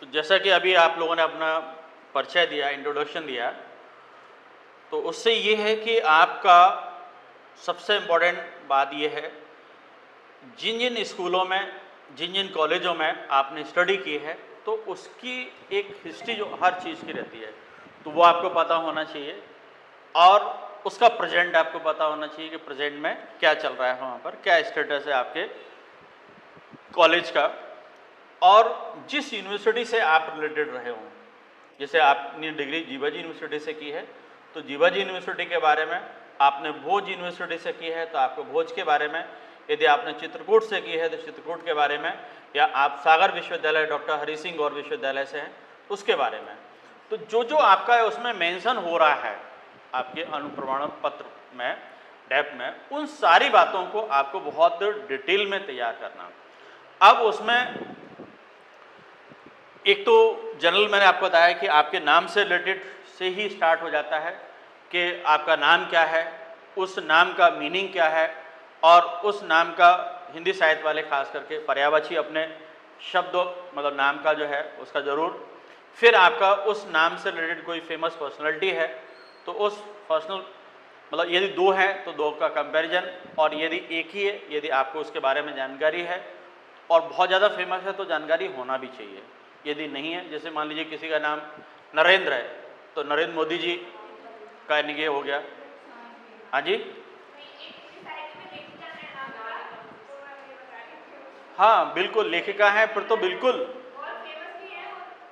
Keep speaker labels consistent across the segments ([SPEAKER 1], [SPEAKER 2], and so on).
[SPEAKER 1] तो जैसा कि अभी आप लोगों ने अपना परिचय दिया, इंट्रोडक्शन दिया, तो उससे ये है कि आपका सबसे इम्पोर्टेंट बात ये है, जिन जिन स्कूलों में, जिन जिन कॉलेजों में आपने स्टडी की है, तो उसकी एक हिस्ट्री जो हर चीज़ की रहती है, तो वो आपको पता होना चाहिए। और उसका प्रेजेंट आपको पता होना चाहिए कि प्रेजेंट में क्या चल रहा है, वहाँ पर क्या स्टेटस है आपके कॉलेज का, और जिस यूनिवर्सिटी से आप रिलेटेड रहे हों। जैसे आपने डिग्री जीवाजी यूनिवर्सिटी से की है, तो जीवाजी यूनिवर्सिटी के बारे में, आपने भोज यूनिवर्सिटी से की है तो आपको भोज के बारे में, यदि आपने चित्रकूट से की है तो चित्रकूट के बारे में, या आप सागर विश्वविद्यालय डॉक्टर हरि सिंह गौर विश्वविद्यालय से हैं उसके बारे में। तो जो जो आपका है उसमें मेंशन हो रहा है आपके अनुप्रमाण पत्र में, डेप में, उन सारी बातों को आपको बहुत डिटेल में तैयार करना। अब उसमें एक तो जनरल मैंने आपको बताया कि आपके नाम से रिलेटेड से ही स्टार्ट हो जाता है कि आपका नाम क्या है, उस नाम का मीनिंग क्या है, और उस नाम का हिंदी साहित्य वाले खास करके पर्यायवाची अपने शब्द मतलब नाम का जो है उसका ज़रूर। फिर आपका उस नाम से रिलेटेड कोई फेमस पर्सनालिटी है तो उस पर्सनल मतलब यदि दो हैं तो दो का कंपैरिजन, और यदि एक ही है यदि आपको उसके बारे में जानकारी है और बहुत ज़्यादा फेमस है तो जानकारी होना भी चाहिए। यदि नहीं है, जैसे मान लीजिए किसी का नाम नरेंद्र है तो नरेंद्र मोदी जी का ये हो गया। हाँ जी, हाँ बिल्कुल लेखिका है फिर तो बिल्कुल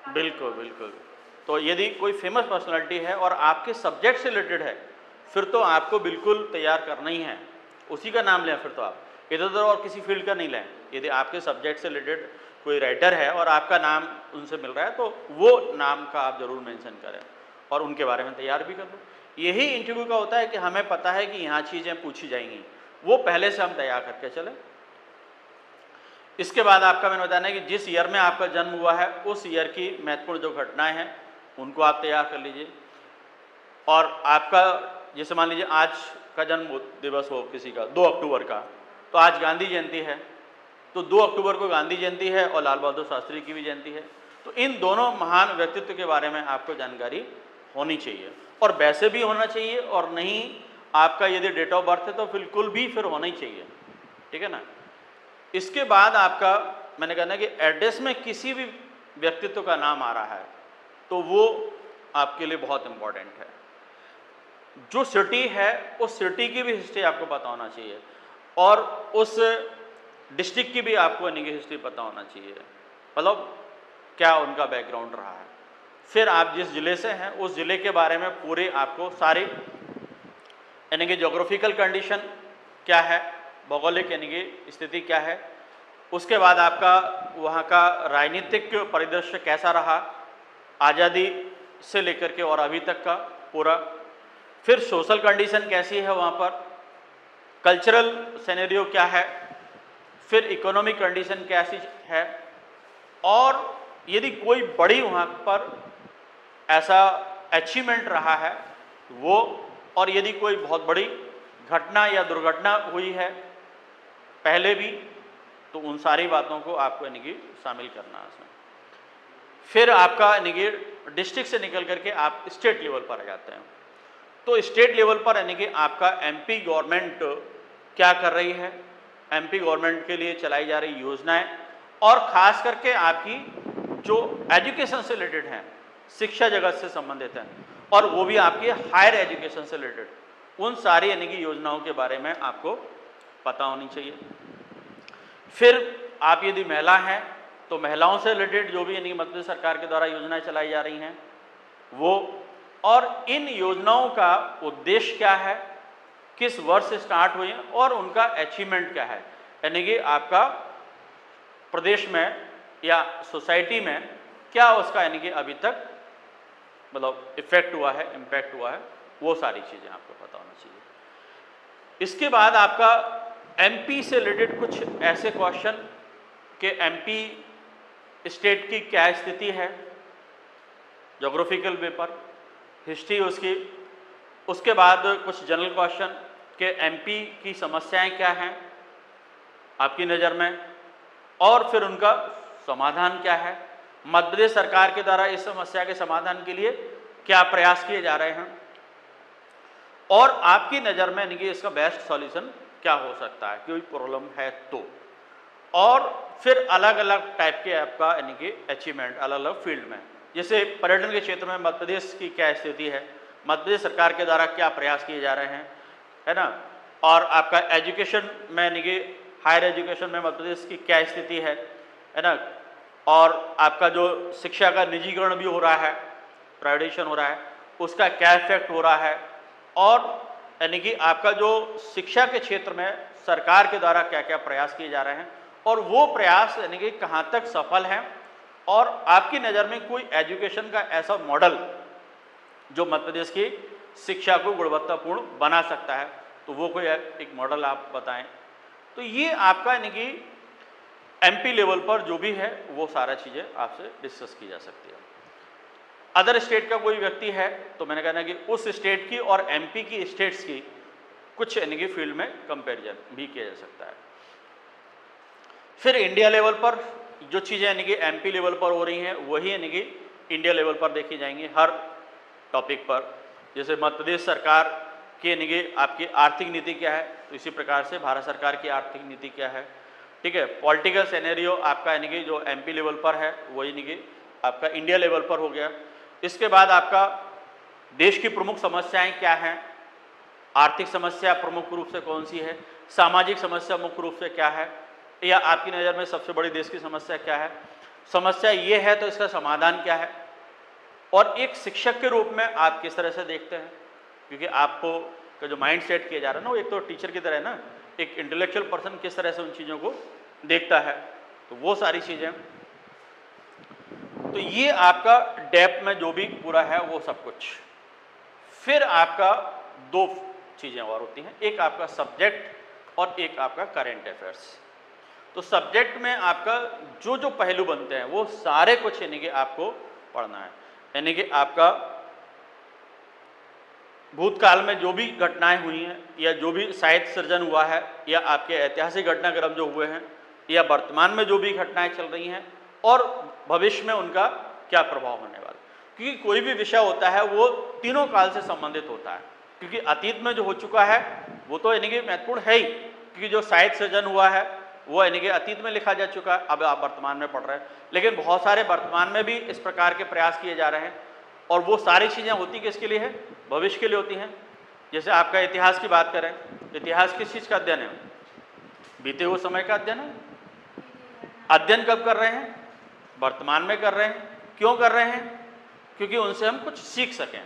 [SPEAKER 1] बिल्कुल बिल्कुल। तो यदि कोई फेमस पर्सनालिटी है और आपके सब्जेक्ट से रिलेटेड है फिर तो आपको बिल्कुल तैयार करना ही है, उसी का नाम लें। फिर तो आप इधर उधर और किसी फील्ड का नहीं लें। यदि आपके सब्जेक्ट से रिलेटेड कोई राइटर है और आपका नाम उनसे मिल रहा है तो वो नाम का आप जरूर मेंशन करें और उनके बारे में तैयार भी कर लो। यही इंटरव्यू का होता है कि हमें पता है कि यहाँ चीज़ें पूछी जाएंगी, वो पहले से हम तैयार करके चलें। इसके बाद आपका मैंने बताया कि जिस ईयर में आपका जन्म हुआ है उस ईयर की महत्वपूर्ण जो घटनाएं हैं उनको आप तैयार कर लीजिए। और आपका जैसे मान लीजिए आज का जन्म दिवस हो किसी का 2 अक्टूबर का, तो आज गांधी जयंती है, तो 2 अक्टूबर को गांधी जयंती है और लाल बहादुर शास्त्री की भी जयंती है। तो इन दोनों महान व्यक्तित्व के बारे में आपको जानकारी होनी चाहिए, और वैसे भी होना चाहिए, और नहीं आपका यदि डेट ऑफ बर्थ है तो बिल्कुल भी फिर होना ही चाहिए, ठीक है ना। इसके बाद आपका मैंने कहना कि एड्रेस में किसी भी व्यक्तित्व का नाम आ रहा है तो वो आपके लिए बहुत इंपॉर्टेंट है। जो सिटी है उस सिटी की भी हिस्ट्री आपको पता होना चाहिए, और उस डिस्ट्रिक्ट की भी आपको यानी कि हिस्ट्री पता होना चाहिए, मतलब क्या उनका बैकग्राउंड रहा है। फिर आप जिस ज़िले से हैं उस ज़िले के बारे में पूरे आपको सारी यानी कि जोग्राफिकल कंडीशन क्या है, भौगोलिक यानी कि स्थिति क्या है। उसके बाद आपका वहाँ का राजनीतिक परिदृश्य कैसा रहा आज़ादी से लेकर के और अभी तक का पूरा। फिर सोशल कंडीशन कैसी है वहाँ पर, कल्चरल सिनेरियो क्या है, फिर इकोनॉमिक कंडीशन कैसी है, और यदि कोई बड़ी वहाँ पर ऐसा अचीवमेंट रहा है वो, और यदि कोई बहुत बड़ी घटना या दुर्घटना हुई है पहले भी, तो उन सारी बातों को आपको यानी कि शामिल करना है इसमें। फिर आपका यानी कि डिस्ट्रिक्ट से निकल करके आप स्टेट लेवल पर आ जाते हैं। तो स्टेट लेवल पर यानी कि आपका एमपी गवर्नमेंट क्या कर रही है, एमपी गवर्नमेंट के लिए चलाई जा रही योजनाएं, और ख़ास करके आपकी जो एजुकेशन से रिलेटेड हैं, शिक्षा जगत से संबंधित हैं, और वो भी आपकी हायर एजुकेशन से रिलेटेड, उन सारी यानी कि योजनाओं के बारे में आपको पता होनी चाहिए। फिर आप यदि महिला हैं तो महिलाओं से रिलेटेड जो भी यानी मध्य प्रदेश सरकार के द्वारा योजनाएं चलाई जा रही हैं वो, और इन योजनाओं का उद्देश्य क्या है, किस वर्ष से स्टार्ट हुई हैं, और उनका अचीवमेंट क्या है, यानी कि आपका प्रदेश में या सोसाइटी में क्या उसका यानी कि अभी तक मतलब इफेक्ट हुआ है, इम्पैक्ट हुआ है, वो सारी चीज़ें आपको पता होना चाहिए। इसके बाद आपका एमपी से रिलेटेड कुछ ऐसे क्वेश्चन कि एमपी स्टेट की क्या स्थिति है, जोग्राफिकल पेपर, हिस्ट्री उसकी। उसके बाद कुछ जनरल क्वेश्चन कि एमपी की समस्याएं क्या हैं आपकी नज़र में, और फिर उनका समाधान क्या है। मध्य प्रदेश सरकार के द्वारा इस समस्या के समाधान के लिए क्या प्रयास किए जा रहे हैं और आपकी नज़र में यानी कि इसका बेस्ट सॉल्यूशन क्या हो सकता है, कोई प्रॉब्लम है तो। और फिर अलग अलग टाइप के आपका यानी कि अचीवमेंट अलग अलग फील्ड में, जैसे पर्यटन के क्षेत्र में मध्य प्रदेश की क्या स्थिति है, मध्य प्रदेश सरकार के द्वारा क्या प्रयास किए जा रहे हैं, है ना। और आपका एजुकेशन में यानी कि हायर एजुकेशन में मध्य प्रदेश की क्या स्थिति है ना। और आपका जो शिक्षा का निजीकरण भी हो रहा है, प्राइवेटाइजेशन हो रहा है, उसका क्या इफेक्ट हो रहा है। और यानी कि आपका जो शिक्षा के क्षेत्र में सरकार के द्वारा क्या क्या प्रयास किए जा रहे हैं और वो प्रयास यानी कि कहाँ तक सफल हैं, और आपकी नज़र में कोई एजुकेशन का ऐसा मॉडल जो मध्य प्रदेश की शिक्षा को गुणवत्तापूर्ण बना सकता है, तो वो कोई एक मॉडल आप बताएं। तो ये आपका यानी कि एमपी लेवल पर जो भी है वो सारा चीज़ें आपसे डिस्कस की जा सकती है। अदर स्टेट का कोई व्यक्ति है तो मैंने कहना कि उस स्टेट की और एमपी की स्टेट्स की कुछ यानी कि फील्ड में कंपैरिजन भी किया जा सकता है। फिर इंडिया लेवल पर जो चीज़ें यानी कि एमपी लेवल पर हो रही हैं वही यानी कि इंडिया लेवल पर देखी जाएंगी हर टॉपिक पर। जैसे मध्य प्रदेश सरकार की यानी कि आपकी आर्थिक नीति क्या है, तो इसी प्रकार से भारत सरकार की आर्थिक नीति क्या है, ठीक है। पॉलिटिकल सिनेरियो आपका यानी कि जो एमपी लेवल पर है वही यानी कि आपका इंडिया लेवल पर हो गया। इसके बाद आपका देश की प्रमुख समस्याएं क्या हैं, आर्थिक समस्या प्रमुख रूप से कौन सी है, सामाजिक समस्या मुख्य रूप से क्या है, या आपकी नज़र में सबसे बड़ी देश की समस्या क्या है, समस्या ये है तो इसका समाधान क्या है, और एक शिक्षक के रूप में आप किस तरह से देखते हैं, क्योंकि आपको का जो माइंड सेट किया जा रहा है ना वो एक तो टीचर की तरह है ना, एक इंटेलेक्चुअल पर्सन किस तरह से उन चीज़ों को देखता है, तो वो सारी चीज़ें। तो ये आपका डेप्थ में जो भी पूरा है वो सब कुछ। फिर आपका दो चीज़ें और होती हैं, एक आपका सब्जेक्ट और एक आपका करेंट अफेयर्स। तो सब्जेक्ट में आपका जो जो पहलू बनते हैं वो सारे कुछ यानी कि आपको पढ़ना है, यानी कि आपका भूतकाल में जो भी घटनाएं हुई हैं या जो भी साहित्य सृजन हुआ है या आपके ऐतिहासिक घटनाक्रम जो हुए हैं या वर्तमान में जो भी घटनाएं चल रही हैं और भविष्य में उनका क्या प्रभाव होने वाला, क्योंकि कोई भी विषय होता है वो तीनों काल से संबंधित होता है। क्योंकि अतीत में जो हो चुका है वो तो यानी कि महत्वपूर्ण है ही, क्योंकि जो साहित्य सृजन हुआ है वो यानी कि अतीत में लिखा जा चुका है, अब आप वर्तमान में पढ़ रहे हैं, लेकिन बहुत सारे वर्तमान में भी इस प्रकार के प्रयास किए जा रहे हैं और वो सारी चीज़ें होती किसके लिए है, भविष्य के लिए होती हैं। जैसे आपका इतिहास की बात करें, इतिहास किस चीज़ का अध्ययन है, बीते हुए समय का अध्ययन है। अध्ययन कब कर रहे हैं, वर्तमान में कर रहे हैं। क्यों कर रहे हैं, क्योंकि उनसे हम कुछ सीख सकें।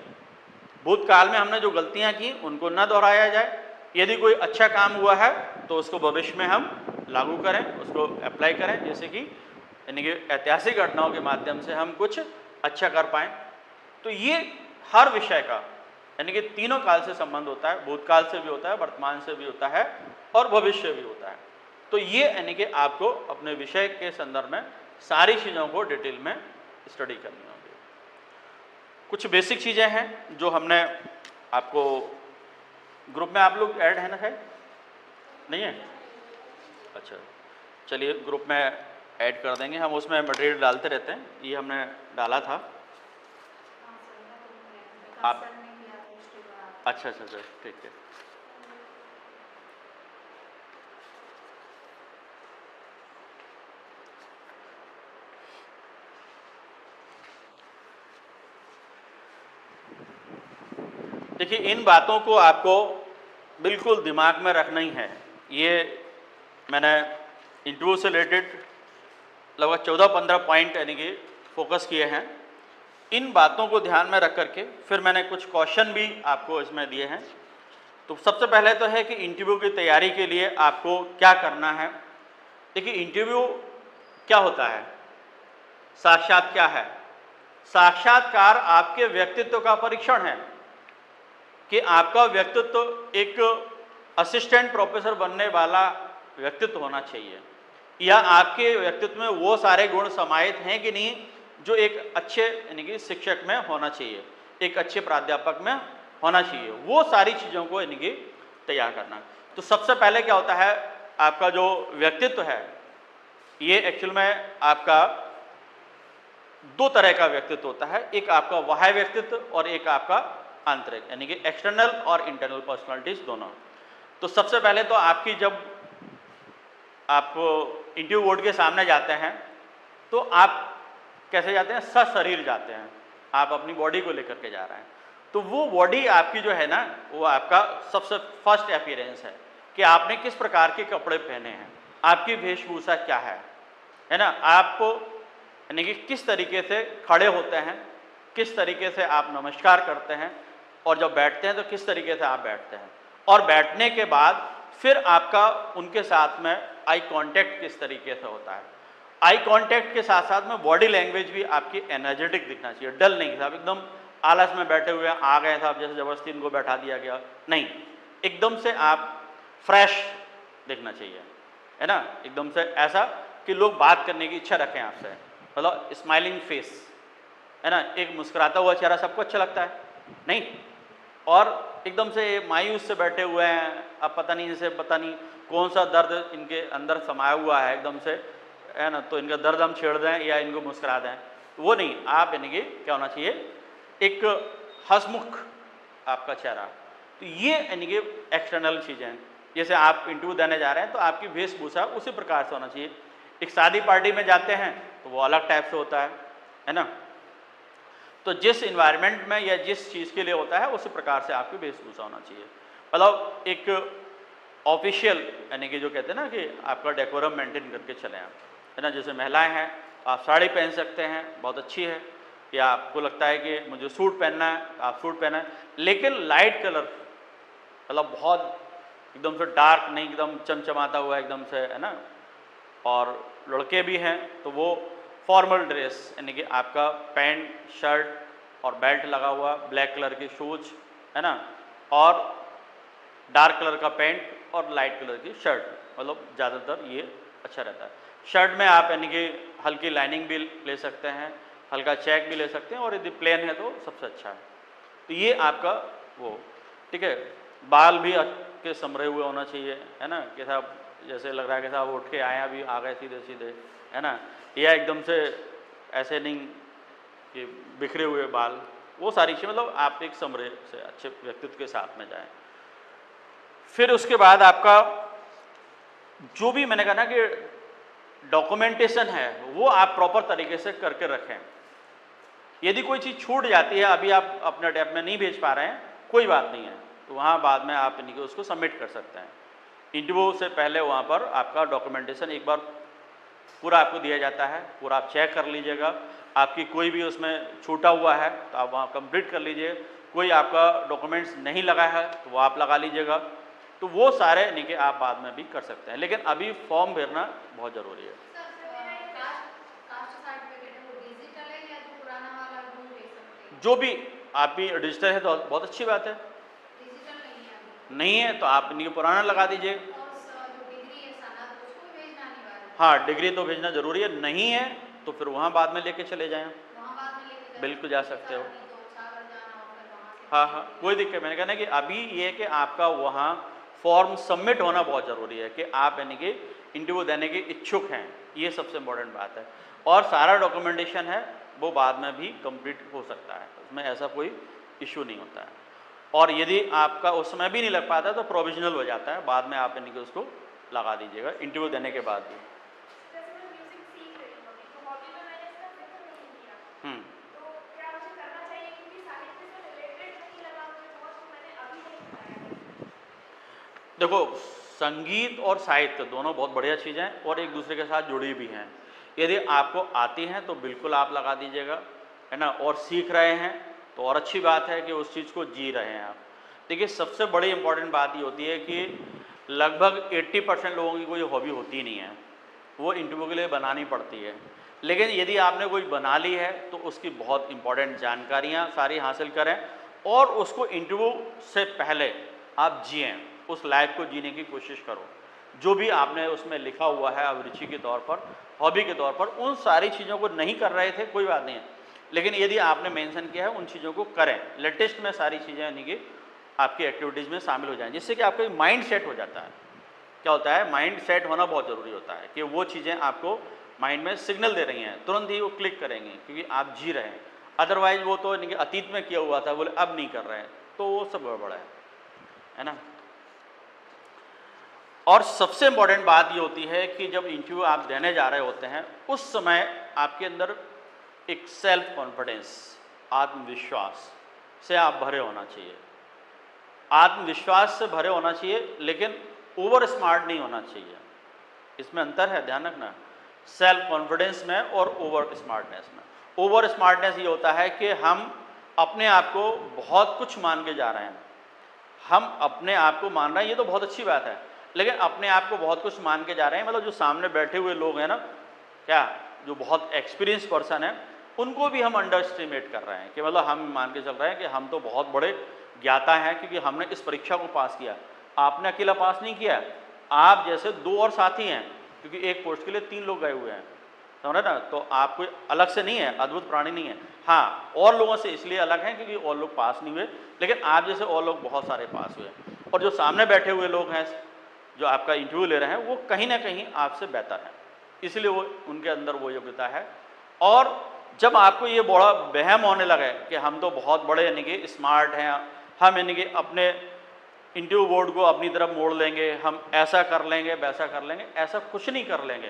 [SPEAKER 1] भूतकाल में हमने जो गलतियां की उनको न दोहराया जाए, यदि कोई अच्छा काम हुआ है तो उसको भविष्य में हम लागू करें, उसको अप्लाई करें, जैसे कि यानी कि ऐतिहासिक घटनाओं के माध्यम से हम कुछ अच्छा कर पाएँ। तो ये हर विषय का यानी कि तीनों काल से संबंध होता है, भूतकाल से भी होता है, वर्तमान से भी होता है और भविष्य भी होता है। तो ये यानी कि आपको अपने विषय के संदर्भ में सारी चीज़ों को डिटेल में स्टडी करनी होगी। कुछ बेसिक चीज़ें हैं जो हमने आपको ग्रुप में, आप लोग ऐड है ना, है नहीं है? अच्छा, चलिए ग्रुप में ऐड कर देंगे हम, उसमें मटेरियल डालते रहते हैं, ये हमने डाला था आप। अच्छा अच्छा अच्छा, ठीक है। देखिए इन बातों को आपको बिल्कुल दिमाग में रखना ही है। ये मैंने इंटरव्यू से रिलेटेड लगभग 14-15 पॉइंट यानी कि फोकस किए हैं। इन बातों को ध्यान में रख करके फिर मैंने कुछ क्वेश्चन भी आपको इसमें दिए हैं। तो सबसे पहले तो है कि इंटरव्यू की तैयारी के लिए आपको क्या करना है। देखिए इंटरव्यू क्या होता है, साक्षात क्या है, साक्षात्कार आपके व्यक्तित्व का परीक्षण है कि आपका व्यक्तित्व एक असिस्टेंट प्रोफेसर बनने वाला व्यक्तित्व होना चाहिए, या आपके व्यक्तित्व में वो सारे गुण समाहित हैं कि नहीं जो एक अच्छे यानी कि शिक्षक में होना चाहिए, एक अच्छे प्राध्यापक में होना चाहिए। वो सारी चीज़ों को यानी कि तैयार करना। तो सबसे पहले क्या होता है, आपका जो व्यक्तित्व है ये एक्चुअल में आपका दो तरह का व्यक्तित्व होता है, एक आपका बाह्य व्यक्तित्व और एक आपका आंतरिक, यानी कि एक्सटर्नल और इंटरनल पर्सनालिटीज दोनों। तो सबसे पहले तो आपकी जब आप इंटरव्यू बोर्ड के सामने जाते हैं तो आप कैसे जाते हैं, सशरीर जाते हैं, आप अपनी बॉडी को लेकर के जा रहे हैं। तो वो बॉडी आपकी जो है ना, वो आपका सबसे फर्स्ट अपीयरेंस है कि आपने किस प्रकार के कपड़े पहने हैं, आपकी वेशभूषा क्या है ना, आपको यानी कि किस तरीके से खड़े होते हैं, किस तरीके से आप नमस्कार करते हैं, और जब बैठते हैं तो किस तरीके से आप बैठते हैं, और बैठने के बाद फिर आपका उनके साथ में आई कांटेक्ट किस तरीके से होता है। आई कांटेक्ट के साथ साथ में बॉडी लैंग्वेज भी आपकी एनर्जेटिक दिखना चाहिए, डल नहीं साहब एकदम आलस में बैठे हुए आ गए साहब जैसे ज़बरदस्ती इनको बैठा दिया गया, नहीं, एकदम से आप फ्रेश दिखना चाहिए, है ना, एकदम से ऐसा कि लोग बात करने की इच्छा रखें आपसे, मतलब स्माइलिंग फेस, है ना, एक मुस्कुराता हुआ चेहरा सबको अच्छा लगता है, नहीं, और एकदम से मायूस से बैठे हुए हैं, अब पता नहीं इनसे पता नहीं कौन सा दर्द इनके अंदर समाया हुआ है एकदम से, है ना, तो इनका दर्द हम छेड़ दें या इनको मुस्कुरा दें, तो वो नहीं, आप यानी कि क्या होना चाहिए, एक हंसमुख आपका चेहरा। तो ये यानी कि एक्सटर्नल चीज़ें हैं। जैसे आप इंटरव्यू देने जा रहे हैं तो आपकी वेशभूषा उसी प्रकार से होना चाहिए। एक शादी पार्टी में जाते हैं तो वो अलग टाइप से होता है ना, तो जिस इन्वायरमेंट में या जिस चीज़ के लिए होता है उसी प्रकार से आपकी वेशभूषा होना चाहिए। मतलब एक ऑफिशियल यानी कि जो कहते हैं ना कि आपका डेकोरम मेंटेन करके चलें आप, है ना, जैसे महिलाएं हैं आप साड़ी पहन सकते हैं, बहुत अच्छी है, या आपको लगता है कि मुझे सूट पहनना है आप सूट पहना है, लेकिन लाइट कलर, मतलब बहुत एकदम से डार्क नहीं, एकदम चमचमाता हुआ एकदम से, है ना। और लड़के भी हैं तो वो फॉर्मल ड्रेस यानी कि आपका पैंट शर्ट और बेल्ट लगा हुआ, ब्लैक कलर के शूज, है ना, और डार्क कलर का पैंट और लाइट कलर की शर्ट, मतलब ज़्यादातर ये अच्छा रहता है। शर्ट में आप यानी कि हल्की लाइनिंग भी ले सकते हैं, हल्का चेक भी ले सकते हैं, और यदि प्लेन है तो सबसे अच्छा है। तो ये आपका वो ठीक है। बाल भी के समरे हुए होना चाहिए, है ना, कि साहब जैसे लग रहा है कि साहब उठ के आए अभी आ गए सीधे सीधे, है ना, या एकदम से ऐसे नहीं कि बिखरे हुए बाल, वो सारी चीज़ें, मतलब आप एक समरे से अच्छे व्यक्तित्व के साथ में जाएं। फिर उसके बाद आपका जो भी मैंने कहा ना कि डॉक्यूमेंटेशन है वो आप प्रॉपर तरीके से करके रखें। यदि कोई चीज़ छूट जाती है, अभी आप अपने टैब में नहीं भेज पा रहे हैं, कोई बात नहीं है, तो वहाँ बाद में आप यानी कि उसको सबमिट कर सकते हैं। इंटरव्यू से पहले वहाँ पर आपका डॉक्यूमेंटेशन एक बार पूरा आपको दिया जाता है, पूरा आप चेक कर लीजिएगा, आपकी कोई भी उसमें छूटा हुआ है तो आप वहाँ कंप्लीट कर लीजिए, कोई आपका डॉक्यूमेंट्स नहीं लगा है तो वो आप लगा लीजिएगा, तो वो सारे यानी कि आप बाद में भी कर सकते हैं, लेकिन अभी फॉर्म भरना बहुत ज़रूरी है। जो भी आप भी डिजिटल है तो बहुत अच्छी बात है, नहीं है तो आप इनकी पुराना लगा दीजिए। हाँ, डिग्री तो भेजना जरूरी है, नहीं है तो फिर वहाँ बाद में लेके चले जाएं, बिल्कुल जा सकते हो। हाँ हाँ, कोई दिक्कत, मैंने कहना कि अभी ये है कि आपका वहाँ फॉर्म सबमिट होना बहुत ज़रूरी है कि आप यानी कि इंटरव्यू देने के इच्छुक हैं, ये सबसे इम्पोर्टेंट बात है। और सारा डॉक्यूमेंटेशन है वो बाद में भी कंप्लीट हो सकता है, उसमें ऐसा कोई इशू नहीं होता है। और यदि आपका उसमें भी नहीं लग पाता तो प्रोविजनल हो जाता है, बाद में आप यानी कि उसको लगा दीजिएगा इंटरव्यू देने के बाद भी। देखो, संगीत और साहित्य दोनों बहुत बढ़िया चीज़ें हैं और एक दूसरे के साथ जुड़ी भी हैं। यदि आपको आती हैं तो बिल्कुल आप लगा दीजिएगा, है ना, और सीख रहे हैं तो और अच्छी बात है कि उस चीज़ को जी रहे हैं आप। देखिए, सबसे बड़ी इंपॉर्टेंट बात ये होती है कि लगभग 80% लोगों की कोई हॉबी होती नहीं है, वो इंटरव्यू के लिए बनानी पड़ती है। लेकिन यदि आपने कोई बना ली है तो उसकी बहुत इंपॉर्टेंट जानकारियाँ सारी हासिल करें और उसको इंटरव्यू से पहले आप जिएँ, उस लाइफ को जीने की कोशिश करो। जो भी आपने उसमें लिखा हुआ है अभिरुचि के तौर पर, हॉबी के तौर पर, उन सारी चीज़ों को नहीं कर रहे थे कोई बात नहीं है, लेकिन यदि आपने मेंशन किया है उन चीज़ों को करें। लेटेस्ट में सारी चीज़ें यानी कि आपकी एक्टिविटीज़ में शामिल हो जाएं, जिससे कि आपका माइंड सेट हो जाता है। क्या होता है, माइंड सेट होना बहुत ज़रूरी होता है कि वो चीज़ें आपको माइंड में सिग्नल दे रही हैं, तुरंत ही वो क्लिक करेंगे क्योंकि आप जी रहे हैं। अदरवाइज वो तो यानी कि अतीत में किया हुआ था, बोले अब नहीं कर रहे हैं, तो वो सब गड़बड़ है ना। और सबसे इम्पोर्टेंट बात ये होती है कि जब इंटरव्यू आप देने जा रहे होते हैं उस समय आपके अंदर एक सेल्फ कॉन्फिडेंस, आत्मविश्वास से आप भरे होना चाहिए। आत्मविश्वास से भरे होना चाहिए, लेकिन ओवर स्मार्ट नहीं होना चाहिए। इसमें अंतर है, ध्यान रखना, सेल्फ कॉन्फिडेंस में और ओवर स्मार्टनेस में। ओवर स्मार्टनेस ये होता है कि हम अपने आप को बहुत कुछ मान के जा रहे हैं, हम अपने आप को मान रहे हैं, ये तो बहुत अच्छी बात है, लेकिन अपने आप को बहुत कुछ मान के जा रहे हैं, मतलब जो सामने बैठे हुए लोग हैं ना, क्या जो बहुत एक्सपीरियंस पर्सन है उनको भी हम अंडर एस्टिमेट कर रहे हैं कि मतलब हम मान के चल रहे हैं कि हम तो बहुत बड़े ज्ञाता हैं क्योंकि हमने इस परीक्षा को पास किया। आपने अकेला पास नहीं किया, आप जैसे 2 और साथी हैं, क्योंकि एक पोस्ट के लिए 3 लोग गए हुए हैं, समझ ना। तो आप कोई अलग से नहीं है, अद्भुत प्राणी नहीं है। हाँ, और लोगों से इसलिए अलग हैं क्योंकि और लोग पास नहीं हुए, लेकिन आप जैसे और लोग बहुत सारे पास हुए। और जो सामने बैठे हुए लोग हैं जो आपका इंटरव्यू ले रहे हैं वो कहीं ना कहीं आपसे बेहतर है, इसलिए वो उनके अंदर वो योग्यता है। और जब आपको ये बड़ा वहम होने लगे कि हम तो बहुत बड़े यानी कि स्मार्ट हैं, हम यानी कि अपने इंटरव्यू बोर्ड को अपनी तरफ मोड़ लेंगे, हम ऐसा कर लेंगे वैसा कर लेंगे, ऐसा कुछ नहीं कर लेंगे,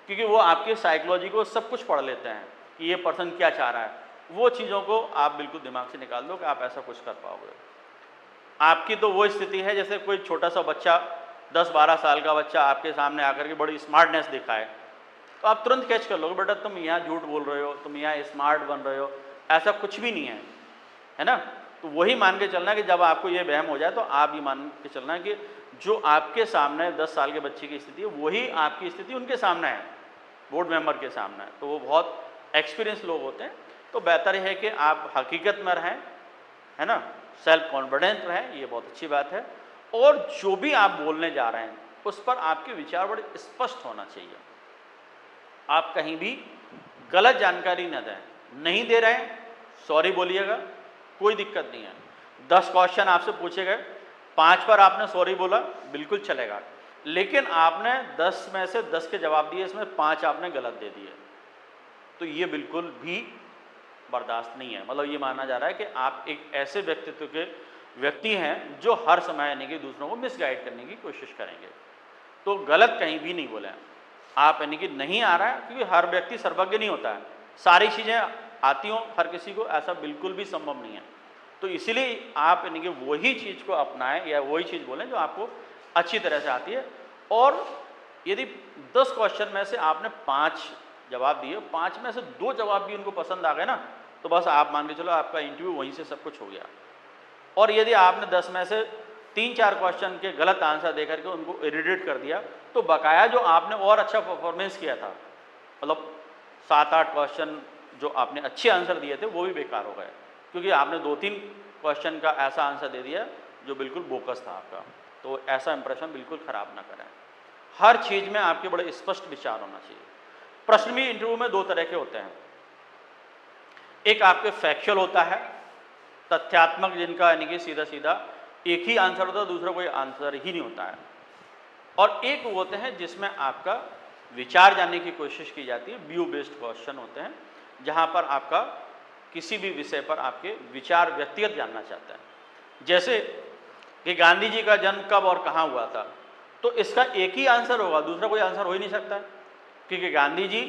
[SPEAKER 1] क्योंकि वो आपकी साइकोलॉजी को सब कुछ पढ़ लेते हैं कि ये पर्सन क्या चाह रहा है। वो चीज़ों को आप बिल्कुल दिमाग से निकाल दो कि आप ऐसा कुछ कर पाओगे। आपकी तो वो स्थिति है जैसे कोई छोटा सा बच्चा, 10-12 साल का बच्चा आपके सामने आकर के बड़ी स्मार्टनेस दिखाए, तो आप तुरंत कैच कर लोगे, बेटा तुम यहाँ झूठ बोल रहे हो, तुम यहाँ स्मार्ट बन रहे हो, ऐसा कुछ भी नहीं है ना। तो वही मान के चलना कि जब आपको ये वहम हो जाए तो आप ये मान के चलना कि जो आपके सामने 10 साल के बच्चे की स्थिति है वही आपकी स्थिति उनके सामने है, बोर्ड मेंबर के सामने है। तो वो बहुत एक्सपीरियंस लोग होते हैं, तो बेहतर है कि आप हकीकत में रहें, है ना, सेल्फ कॉन्फिडेंट रहें, ये बहुत अच्छी बात है। और जो भी आप बोलने जा रहे हैं उस पर आपके विचार बड़े स्पष्ट होना चाहिए। आप कहीं भी गलत जानकारी न दें, नहीं दे रहे हैं सॉरी बोलिएगा, कोई दिक्कत नहीं है। 10 क्वेश्चन आपसे पूछे गए, 5 पर आपने सॉरी बोला, बिल्कुल चलेगा, लेकिन आपने 10 में से 10 के जवाब दिए, इसमें 5 आपने गलत दे दिए, तो ये बिल्कुल भी बर्दाश्त नहीं है। मतलब ये माना जा रहा है कि आप एक ऐसे व्यक्तित्व के व्यक्ति हैं जो हर समय यानी कि दूसरों को मिसगाइड करने की कोशिश करेंगे। तो गलत कहीं भी नहीं बोलें आप, यानी कि नहीं आ रहा है, क्योंकि हर व्यक्ति सर्वज्ञ नहीं होता है, सारी चीज़ें आती हों हर किसी को, ऐसा बिल्कुल भी संभव नहीं है। तो इसीलिए आप यानी कि वही चीज़ को अपनाएं या वही चीज़ बोलें जो आपको अच्छी तरह से आती है। और यदि 10 क्वेश्चन में से आपने 5 जवाब दिए, 5 में से 2 जवाब भी उनको पसंद आ गए ना, तो बस आप मान के चलो आपका इंटरव्यू वहीं से सब कुछ हो गया। और यदि आपने 10 में से 3-4 क्वेश्चन के गलत आंसर देकर के उनको इरिटेट कर दिया, तो बकाया जो आपने और अच्छा परफॉर्मेंस किया था, मतलब 7-8 क्वेश्चन जो आपने अच्छे आंसर दिए थे वो भी बेकार हो गए, क्योंकि आपने 2-3 क्वेश्चन का ऐसा आंसर दे दिया जो बिल्कुल बोकस था आपका। तो ऐसा इंप्रेशन बिल्कुल ख़राब ना करें। हर चीज़ में आपके बड़े स्पष्ट विचार होना चाहिए। प्रश्न भी इंटरव्यू में 2 तरह के होते हैं, एक आपके फैक्चुअल होता है, तथ्यात्मक, जिनका यानी कि सीधा सीधा एक ही आंसर होता है, दूसरा कोई आंसर ही नहीं होता है। और एक वो होते हैं जिसमें आपका विचार जानने की कोशिश की जाती है, व्यू बेस्ड क्वेश्चन होते हैं, जहाँ पर आपका किसी भी विषय पर आपके विचार व्यक्तिगत जानना चाहता है। जैसे कि गांधी जी का जन्म कब और कहाँ हुआ था, तो इसका एक ही आंसर होगा, दूसरा कोई आंसर हो ही नहीं सकता, क्योंकि गांधी जी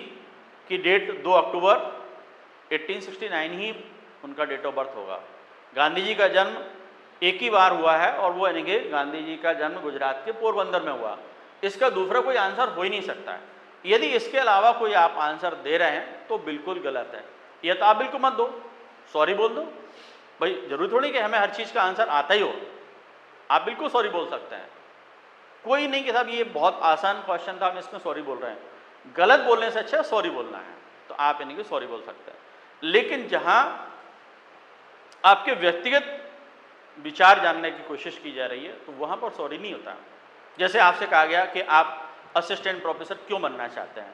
[SPEAKER 1] की डेट 2 अक्टूबर 1869 ही उनका डेट ऑफ बर्थ होगा। गांधी जी का जन्म एक ही बार हुआ है और वो यानी कि गांधी जी का जन्म गुजरात के पोरबंदर में हुआ, इसका दूसरा कोई आंसर हो ही नहीं सकता है। यदि इसके अलावा कोई आप आंसर दे रहे हैं तो बिल्कुल गलत है, यह तो आप बिल्कुल मत दो, सॉरी बोल दो। भाई जरूरी थोड़ी कि हमें हर चीज़ का आंसर आता ही हो, आप बिल्कुल सॉरी बोल सकते हैं, कोई नहीं कि साहब ये बहुत आसान क्वेश्चन था हम इसमें सॉरी बोल रहे हैं। गलत बोलने से अच्छा सॉरी बोलना है, तो आप यानी कि सॉरी बोल सकते हैं। लेकिन जहां आपके व्यक्तिगत विचार जानने की कोशिश की जा रही है तो वहां पर सॉरी नहीं होता। जैसे आपसे कहा गया कि आप असिस्टेंट प्रोफेसर क्यों बनना चाहते हैं,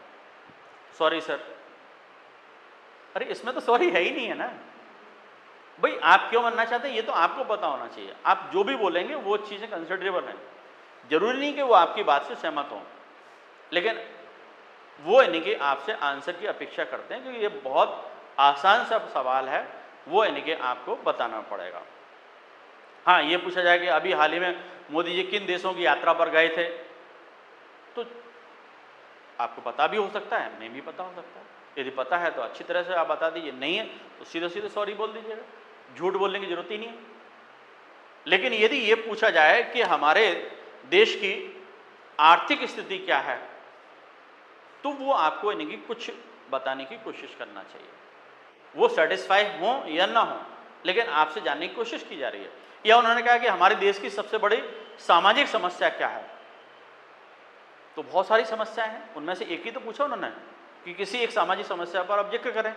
[SPEAKER 1] सॉरी सर, अरे इसमें तो सॉरी है ही नहीं है ना भाई, आप क्यों बनना चाहते हैं ये तो आपको पता होना चाहिए। आप जो भी बोलेंगे वो चीज़ें कंसिडरेबल हैं, जरूरी नहीं कि वो आपकी बात से सहमत हों, लेकिन वो यानी कि आपसे आंसर की अपेक्षा करते हैं, क्योंकि ये बहुत आसान सा सवाल है, वो यानी कि आपको बताना पड़ेगा। हाँ, ये पूछा जाए कि अभी हाल ही में मोदी जी किन देशों की यात्रा पर गए थे, तो आपको पता भी हो सकता है, नहीं भी पता हो सकता है। यदि पता है तो अच्छी तरह से आप बता दीजिए, नहीं है तो सीधे-सीधे सॉरी बोल दीजिएगा, झूठ बोलने की ज़रूरत ही नहीं है। लेकिन यदि ये पूछा जाए कि हमारे देश की आर्थिक स्थिति क्या है, तो वो आपको यानी कि कुछ बताने की कोशिश करना चाहिए। वो सैटिस्फाई हों या ना हों, लेकिन आपसे जानने की कोशिश की जा रही है। या उन्होंने कहा कि हमारे देश की सबसे बड़ी सामाजिक समस्या क्या है, तो बहुत सारी समस्याएं हैं, उनमें से एक ही तो पूछा उन्होंने कि किसी एक सामाजिक समस्या पर आप जिक्र करें।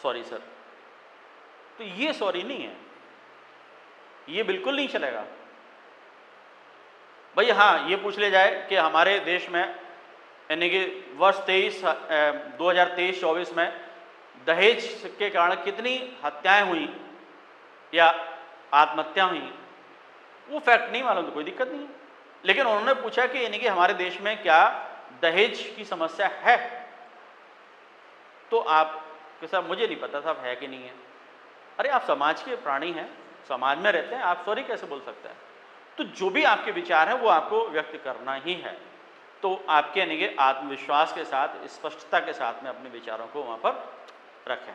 [SPEAKER 1] सॉरी सर, तो ये सॉरी नहीं है, ये बिल्कुल नहीं चलेगा। भाई हाँ, ये पूछ ले जाए कि हमारे देश में यानी कि वर्ष 2023-24 में दहेज के कारण कितनी हत्याएं हुई या आत्महत्या हुई, वो फैक्ट नहीं मालूम तो कोई दिक्कत नहीं है। लेकिन उन्होंने पूछा कि यानी कि हमारे देश में क्या दहेज की समस्या है, तो आप कि साहब मुझे नहीं पता साहब है कि नहीं है। अरे आप समाज के प्राणी हैं, समाज में रहते हैं, आप सॉरी कैसे बोल सकते हैं? तो जो भी आपके विचार हैं वो आपको व्यक्त करना ही है। तो आपके यानी कि आत्मविश्वास के साथ, स्पष्टता के साथ में अपने विचारों को वहाँ पर रखें।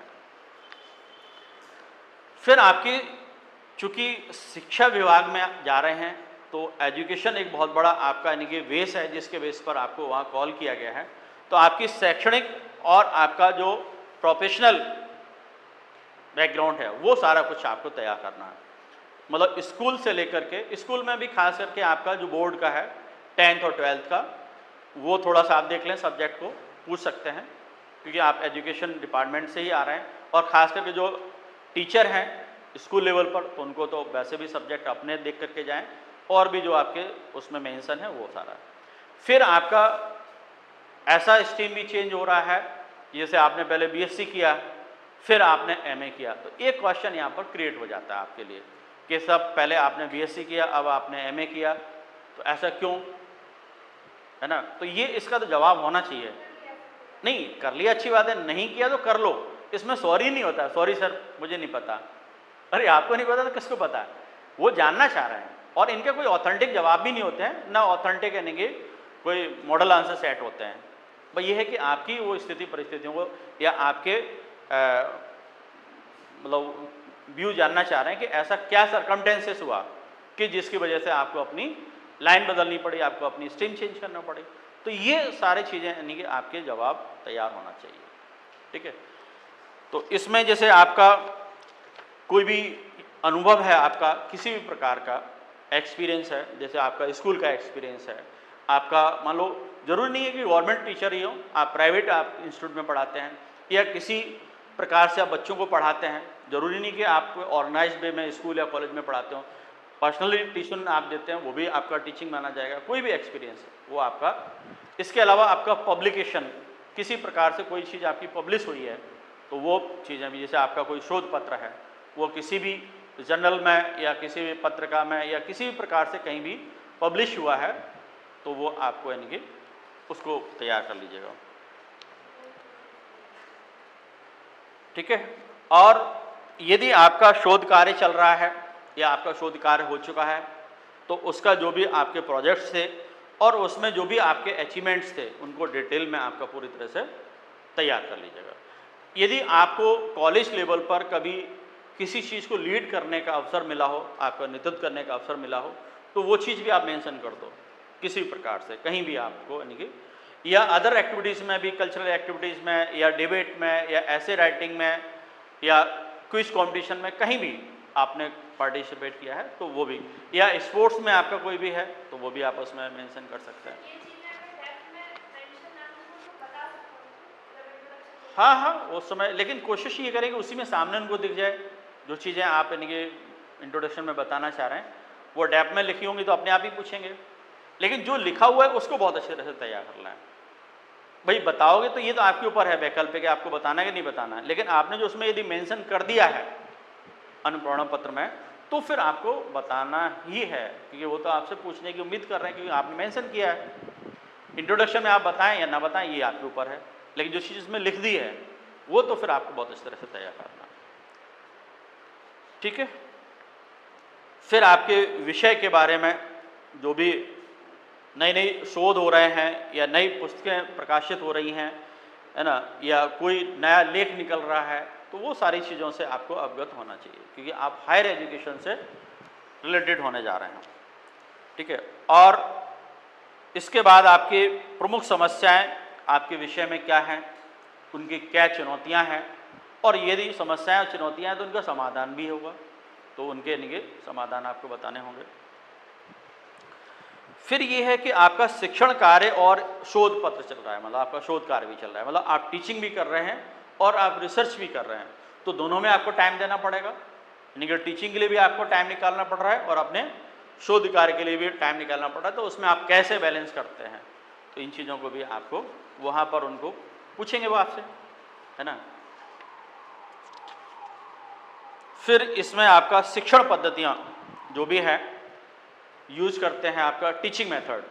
[SPEAKER 1] फिर आपकी चूंकि शिक्षा विभाग में जा रहे हैं, तो एजुकेशन एक बहुत बड़ा आपका यानी कि बेस है, जिसके बेस पर आपको वहाँ कॉल किया गया है। तो आपकी शैक्षणिक और आपका जो प्रोफेशनल बैकग्राउंड है वो सारा कुछ आपको तैयार करना है। मतलब स्कूल से लेकर के, स्कूल में भी खास करके आपका जो बोर्ड का है 10th और 12th का, वो थोड़ा सा आप देख लें, सब्जेक्ट को पूछ सकते हैं, क्योंकि आप एजुकेशन डिपार्टमेंट से ही आ रहे हैं। और ख़ास करके जो टीचर हैं स्कूल लेवल पर, तो उनको तो वैसे भी सब्जेक्ट अपने देख करके जाएं, और भी जो आपके उसमें मेंशन है वो सारा। फिर आपका ऐसा स्ट्रीम भी चेंज हो रहा है, जैसे आपने पहले बीएससी किया, फिर आपने एमए किया, तो एक क्वेश्चन यहाँ पर क्रिएट हो जाता है आपके लिए कि सब पहले आपने बीएससी किया, अब आपने एमए किया, तो ऐसा क्यों, है ना? तो ये इसका तो जवाब होना चाहिए। नहीं कर लिया अच्छी बात है, नहीं किया तो कर लो, इसमें सॉरी नहीं होता। सॉरी सर मुझे नहीं पता, अरे आपको नहीं पता तो किसको पता है? वो जानना चाह रहे हैं, और इनके कोई ऑथेंटिक जवाब भी नहीं होते हैं, ना ऑथेंटिक यानी कि कोई मॉडल आंसर सेट होते हैं। भाई ये है कि आपकी वो स्थिति परिस्थितियों को या आपके मतलब व्यू जानना चाह रहे हैं कि ऐसा क्या सर्कमटेंसेस हुआ कि जिसकी वजह से आपको अपनी लाइन बदलनी पड़ी, आपको अपनी स्ट्रीम चेंज करना पड़ी। तो ये सारी चीज़ें यानी कि आपके जवाब तैयार होना चाहिए, ठीक है। तो इसमें जैसे आपका कोई भी अनुभव है, आपका किसी भी प्रकार का एक्सपीरियंस है, जैसे आपका स्कूल का एक्सपीरियंस है, आपका मान लो जरूरी नहीं है कि गवर्नमेंट टीचर ही हो, आप प्राइवेट आप इंस्टीट्यूट में पढ़ाते हैं या किसी प्रकार से आप बच्चों को पढ़ाते हैं, जरूरी नहीं कि आप ऑर्गेनाइज्ड वे में स्कूल या कॉलेज में पढ़ाते हो, पर्सनली ट्यूशन आप देते हैं, वो भी आपका टीचिंग माना जाएगा। कोई भी एक्सपीरियंस है वो आपका। इसके अलावा आपका पब्लिकेशन, किसी प्रकार से कोई चीज़ आपकी पब्लिश हुई है, तो वो चीज़ें भी, जैसे आपका कोई शोध पत्र है, वो किसी भी जर्नल में या किसी भी पत्रिका में या किसी भी प्रकार से कहीं भी पब्लिश हुआ है, तो वो आपको यानी कि उसको तैयार कर लीजिएगा, ठीक है। और यदि आपका शोध कार्य चल रहा है या आपका शोध कार्य हो चुका है, तो उसका जो भी आपके प्रोजेक्ट्स थे और उसमें जो भी आपके अचीवमेंट्स थे, उनको डिटेल में आपका पूरी तरह से तैयार कर लीजिएगा। यदि आपको कॉलेज लेवल पर कभी किसी चीज़ को लीड करने का अवसर मिला हो, आपका नेतृत्व करने का अवसर मिला हो, तो वो चीज़ भी आप मेंशन कर दो किसी प्रकार से, कहीं भी आपको यानी कि, या अदर एक्टिविटीज़ में भी, कल्चरल एक्टिविटीज़ में या डिबेट में या ऐसे राइटिंग में या क्विज कंपटीशन में, कहीं भी आपने पार्टिसिपेट किया है तो वो भी, या स्पोर्ट्स में आपका कोई भी है तो वो भी आप उसमें मेंशन कर सकते हैं। हाँ हाँ उस समय, लेकिन कोशिश ये करें कि उसी में सामने उनको दिख जाए जो चीज़ें आप यानी कि इंट्रोडक्शन में बताना चाह रहे हैं। वो डेप्थ में लिखी होंगी तो अपने आप ही पूछेंगे, लेकिन जो लिखा हुआ है उसको बहुत अच्छे तरह से तैयार करना है। भाई बताओगे तो ये तो आपके ऊपर है वैकल्पिक कि आपको बताना है कि नहीं बताना है, लेकिन आपने जो उसमें यदि मेंशन कर दिया है अनुप्रमाण पत्र में, तो फिर आपको बताना ही है, क्योंकि वो तो आपसे पूछने की उम्मीद कर रहे हैं, क्योंकि आपने मेंशन किया है। इंट्रोडक्शन में आप बताएं या ना बताएं ये आपके ऊपर है, लेकिन जो चीज़ इसमें लिख दी है वो तो फिर आपको बहुत इस तरह से तैयार करना है। ठीक है। फिर आपके विषय के बारे में जो भी नई नई शोध हो रहे हैं या नई पुस्तकें प्रकाशित हो रही हैं, है ना, या कोई नया लेख निकल रहा है, तो वो सारी चीज़ों से आपको अवगत होना चाहिए, क्योंकि आप हायर एजुकेशन से रिलेटेड होने जा रहे हैं। ठीक है। और इसके बाद आपकी प्रमुख समस्याएं आपके विषय में क्या हैं, उनकी क्या चुनौतियां हैं, और यदि समस्याएं और चुनौतियां हैं तो उनका समाधान भी होगा, तो उनके लिए समाधान आपको बताने होंगे। फिर ये है कि आपका शिक्षण कार्य और शोध पत्र चल रहा है, मतलब आपका शोध कार्य भी चल रहा है, मतलब आप टीचिंग भी कर रहे हैं और आप रिसर्च भी कर रहे हैं, तो दोनों में आपको टाइम देना पड़ेगा। यानी कि टीचिंग के लिए भी आपको टाइम निकालना पड़ रहा है और अपने शोध कार्य के लिए भी टाइम निकालना पड़ रहा है, तो उसमें आप कैसे बैलेंस करते हैं, तो इन चीज़ों को भी आपको वहाँ पर उनको पूछेंगे वो आपसे, है ना। फिर इसमें आपका शिक्षण पद्धतियाँ जो भी है यूज करते हैं, आपका टीचिंग मेथड,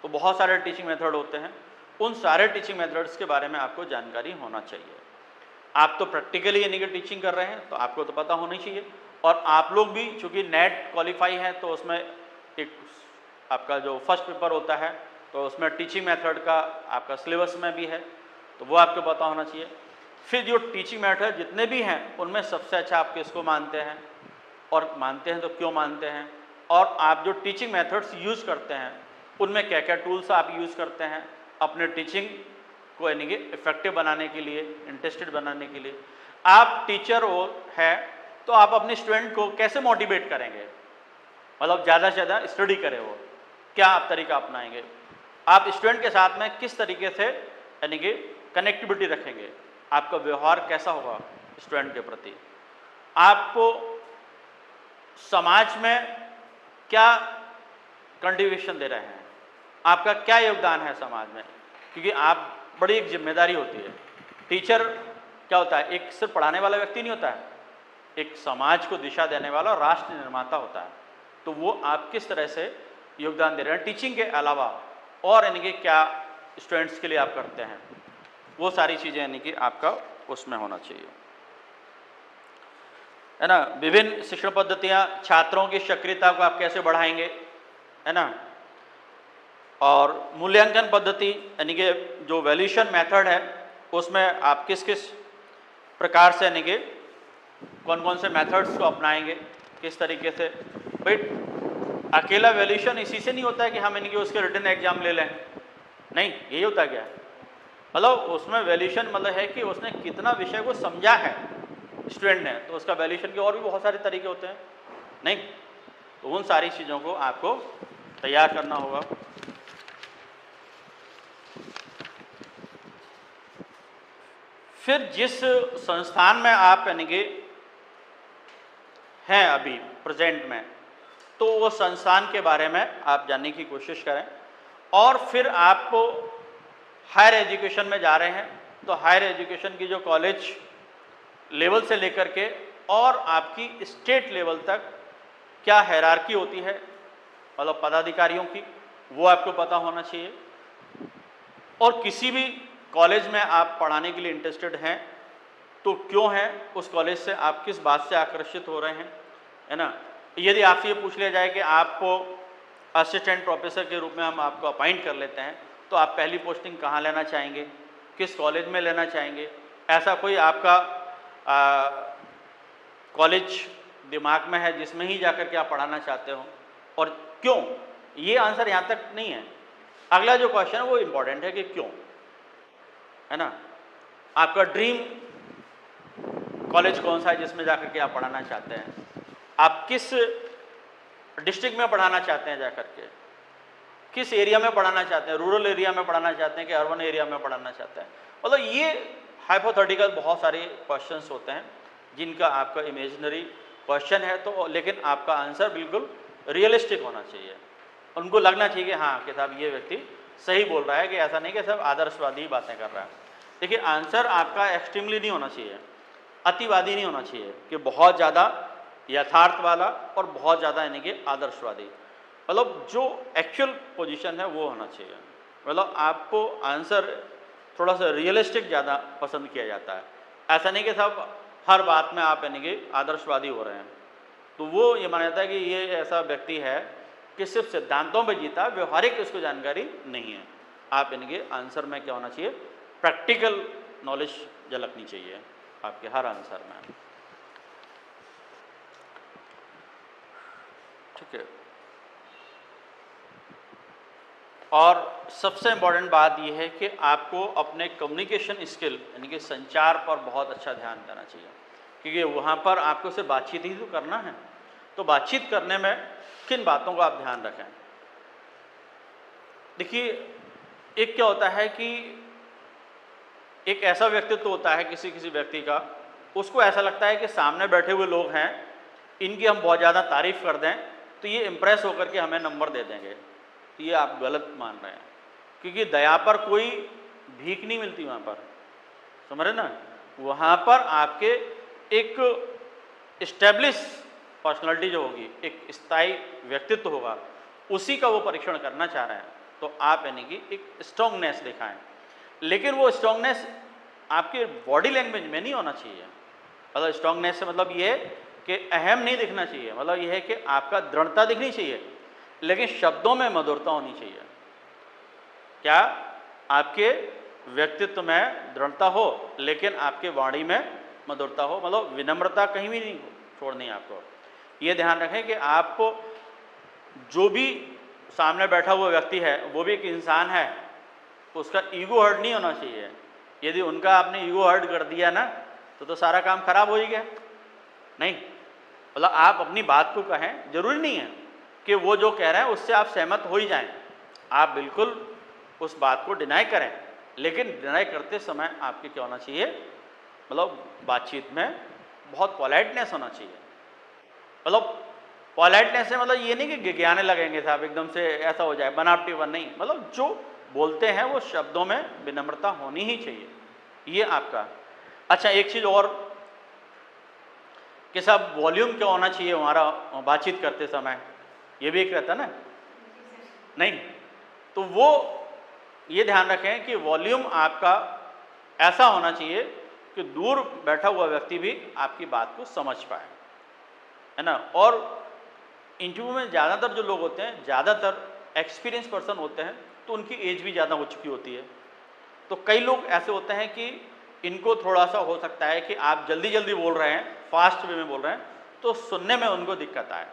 [SPEAKER 1] तो बहुत सारे टीचिंग मेथड होते हैं, उन सारे टीचिंग मेथड्स के बारे में आपको जानकारी होना चाहिए। आप तो प्रैक्टिकली यानी कि टीचिंग कर रहे हैं तो आपको तो पता होनी चाहिए, और आप लोग भी चूँकि नेट क्वालिफाई है तो उसमें एक आपका जो फर्स्ट पेपर होता है तो उसमें टीचिंग मेथड का आपका सिलेबस में भी है, तो वो आपको पता होना चाहिए। फिर जो टीचिंग मेथड जितने भी हैं उनमें सबसे अच्छा आप किसको मानते हैं, और मानते हैं तो क्यों मानते हैं, और आप जो टीचिंग मेथड्स यूज़ करते हैं उनमें क्या क्या टूल्स आप यूज़ करते हैं अपने टीचिंग को यानी कि इफेक्टिव बनाने के लिए, इंटरेस्टेड बनाने के लिए। आप टीचर हो है तो आप अपने स्टूडेंट को कैसे मोटिवेट करेंगे, मतलब ज़्यादा से ज़्यादा स्टडी करे, वो क्या आप तरीका अपनाएंगे, आप स्टूडेंट के साथ में किस तरीके से यानी कि कनेक्टिविटी रखेंगे, आपका व्यवहार कैसा होगा स्टूडेंट के प्रति, आपको समाज में क्या कंट्रीब्यूशन दे रहे हैं, आपका क्या योगदान है समाज में, क्योंकि आप बड़ी एक जिम्मेदारी होती है। टीचर क्या होता है, एक सिर्फ पढ़ाने वाला व्यक्ति नहीं होता है, एक समाज को दिशा देने वाला राष्ट्र निर्माता होता है, तो वो आप किस तरह से योगदान दे रहे हैं टीचिंग के अलावा, और यानी कि क्या स्टूडेंट्स के लिए आप करते हैं, वो सारी चीज़ें यानी कि आपका उसमें होना चाहिए, है ना। विभिन्न शिक्षण पद्धतियाँ, छात्रों की सक्रियता को आप कैसे बढ़ाएंगे, है ना, और मूल्यांकन पद्धति यानी कि जो वैल्यूएशन मेथड है उसमें आप किस किस प्रकार से यानी कि कौन कौन से मेथड्स को अपनाएंगे, किस तरीके से। भाई अकेला वैल्यूएशन इसी से नहीं होता है कि हम यानी कि उसके रिटन एग्जाम ले लें, नहीं, यही होता क्या है, मतलब उसमें वैल्यूएशन मतलब है कि उसने कितना विषय को समझा है स्टूडेंट ने, तो उसका वैल्यूएशन के और भी बहुत सारे तरीके होते हैं, नहीं, तो उन सारी चीज़ों को आपको तैयार करना होगा। फिर जिस संस्थान में आप यानी कि हैं अभी प्रेजेंट में, तो वो संस्थान के बारे में आप जानने की कोशिश करें, और फिर आप हायर एजुकेशन में जा रहे हैं तो हायर एजुकेशन की जो कॉलेज लेवल से लेकर के और आपकी स्टेट लेवल तक क्या हायरार्की होती है, मतलब पदाधिकारियों की, वो आपको पता होना चाहिए। और किसी भी कॉलेज में आप पढ़ाने के लिए इंटरेस्टेड हैं तो क्यों हैं, उस कॉलेज से आप किस बात से आकर्षित हो रहे हैं, है ना। यदि आपसे ये पूछ लिया जाए कि आपको असिस्टेंट प्रोफेसर के रूप में हम आपको अपॉइंट कर लेते हैं, तो आप पहली पोस्टिंग कहाँ लेना चाहेंगे, किस कॉलेज में लेना चाहेंगे, ऐसा कोई आपका कॉलेज दिमाग में है जिसमें ही जाकर के आप पढ़ाना चाहते हो, और क्यों, ये आंसर यहाँ तक नहीं है। अगला जो क्वेश्चन है वो इम्पॉर्टेंट है कि क्यों, है ना। आपका ड्रीम कॉलेज कौन सा है जिसमें जाकर के आप पढ़ाना चाहते हैं, आप किस डिस्ट्रिक्ट में पढ़ाना चाहते हैं जाकर के, किस एरिया में पढ़ाना चाहते हैं, रूरल एरिया में पढ़ाना चाहते हैं कि अर्बन एरिया में पढ़ाना चाहते हैं, मतलब ये हाइपोथेटिकल बहुत सारे क्वेश्चंस होते हैं जिनका आपका इमेजिनरी क्वेश्चन है, तो लेकिन आपका आंसर बिल्कुल रियलिस्टिक होना चाहिए, उनको लगना चाहिए कि हाँ कि साहब ये व्यक्ति सही बोल रहा है, कि ऐसा नहीं कि सब आदर्शवादी बातें कर रहा है। देखिए आंसर आपका एक्सट्रीमली नहीं होना चाहिए, अतिवादी नहीं होना चाहिए कि बहुत ज़्यादा यथार्थ वाला और बहुत ज़्यादा यानी कि आदर्शवादी, मतलब जो एक्चुअल पोजीशन है वो होना चाहिए। मतलब आपको आंसर थोड़ा सा रियलिस्टिक ज़्यादा पसंद किया जाता है। ऐसा नहीं कि साहब हर बात में आप यानी कि आदर्शवादी हो रहे हैं। तो वो ये माना जाता है कि ये ऐसा व्यक्ति है कि सिर्फ सिद्धांतों पे जीता, व्यवहारिक उसको जानकारी नहीं है। आप यानी कि आंसर में क्या होना चाहिए, प्रैक्टिकल नॉलेज झलकनी चाहिए आपके हर आंसर में। ठीक है। और सबसे इम्पॉर्टेंट बात यह है कि आपको अपने कम्युनिकेशन स्किल यानी कि संचार पर बहुत अच्छा ध्यान देना चाहिए, क्योंकि वहाँ पर आपको सिर्फ बातचीत ही तो करना है। तो बातचीत करने में किन बातों का आप ध्यान रखें। देखिए, एक क्या होता है कि एक ऐसा व्यक्तित्व होता है किसी किसी व्यक्ति का, उसको ऐसा लगता है कि सामने बैठे हुए लोग हैं, इनकी हम बहुत ज़्यादा तारीफ कर दें तो ये इम्प्रेस होकर के हमें नंबर दे देंगे। तो ये आप गलत मान रहे हैं, क्योंकि दया पर कोई भीख नहीं मिलती वहाँ पर, समझ रहे ना। वहाँ पर आपके एक इस्टेब्लिश पर्सनालिटी जो होगी, एक स्थायी व्यक्तित्व होगा, उसी का वो परीक्षण करना चाह रहे हैं। तो आप यानी कि एक स्ट्रॉन्गनेस दिखाएं, लेकिन वो स्ट्रॉन्गनेस आपके बॉडी लैंग्वेज में नहीं होना चाहिए। मतलब स्ट्रॉन्गनेस से मतलब ये है कि अहम नहीं दिखना चाहिए, मतलब ये है कि आपका दृढ़ता दिखनी चाहिए, लेकिन शब्दों में मधुरता होनी चाहिए। क्या आपके व्यक्तित्व में दृढ़ता हो, लेकिन आपके वाणी में मधुरता हो, मतलब विनम्रता कहीं भी नहीं छोड़नी है आपको। ये ध्यान रखें कि आपको जो भी सामने बैठा हुआ व्यक्ति है वो भी एक इंसान है, उसका ईगो हर्ट नहीं होना चाहिए। यदि उनका आपने ईगो हर्ट कर दिया ना तो सारा काम खराब हो ही गया। नहीं, मतलब आप अपनी बात को कहें, जरूरी नहीं है कि वो जो कह रहे हैं उससे आप सहमत हो ही जाएं। आप बिल्कुल उस बात को डिनाई करें, लेकिन डिनाई करते समय आपके क्या होना चाहिए, मतलब बातचीत में बहुत पोलाइटनेस होना चाहिए। मतलब पोलाइटनेस से मतलब ये नहीं कि गिज्ञाने लगेंगे साहब एकदम से ऐसा हो जाए बनावटीपन, नहीं, मतलब जो बोलते हैं वो शब्दों में विनम्रता होनी ही चाहिए। ये आपका। अच्छा, एक चीज़ और कि साहब वॉल्यूम क्या होना चाहिए हमारा बातचीत करते समय, ये भी एक रहता ना। नहीं, तो वो ये ध्यान रखें कि वॉल्यूम आपका ऐसा होना चाहिए कि दूर बैठा हुआ व्यक्ति भी आपकी बात को समझ पाए, है ना। और इंटरव्यू में ज़्यादातर जो लोग होते हैं, ज़्यादातर एक्सपीरियंस पर्सन होते हैं, तो उनकी एज भी ज़्यादा हो चुकी होती है। तो कई लोग ऐसे होते हैं कि इनको थोड़ा सा हो सकता है कि आप जल्दी जल्दी बोल रहे हैं, फास्ट वे में बोल रहे हैं, तो सुनने में उनको दिक्कत आए।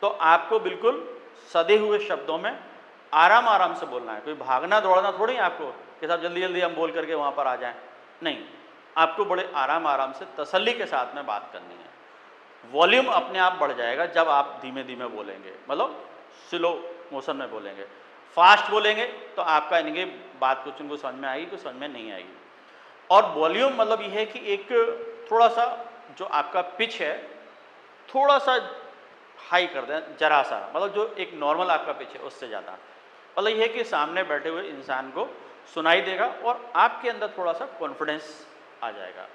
[SPEAKER 1] तो आपको बिल्कुल सधे हुए शब्दों में आराम आराम से बोलना है। कोई भागना दौड़ना थोड़ी है आपको कि साहब जल्दी जल्दी हम बोल करके वहाँ पर आ जाएं, नहीं, आपको बड़े आराम आराम से तसल्ली के साथ में बात करनी है। वॉल्यूम अपने आप बढ़ जाएगा जब आप धीमे धीमे बोलेंगे, मतलब स्लो मोशन में बोलेंगे। फास्ट बोलेंगे तो आपका इनके बात कुछ उनको समझ में आएगी, कुछ समझ में नहीं आएगी। और वॉल्यूम मतलब ये है कि एक थोड़ा सा जो आपका पिच है थोड़ा सा हाई कर दें, जरा सा, मतलब जो एक नॉर्मल आपका पिच है उससे ज़्यादा। मतलब ये है कि सामने बैठे हुए इंसान को सुनाई देगा और आपके अंदर थोड़ा सा कॉन्फिडेंस आ जाएगा।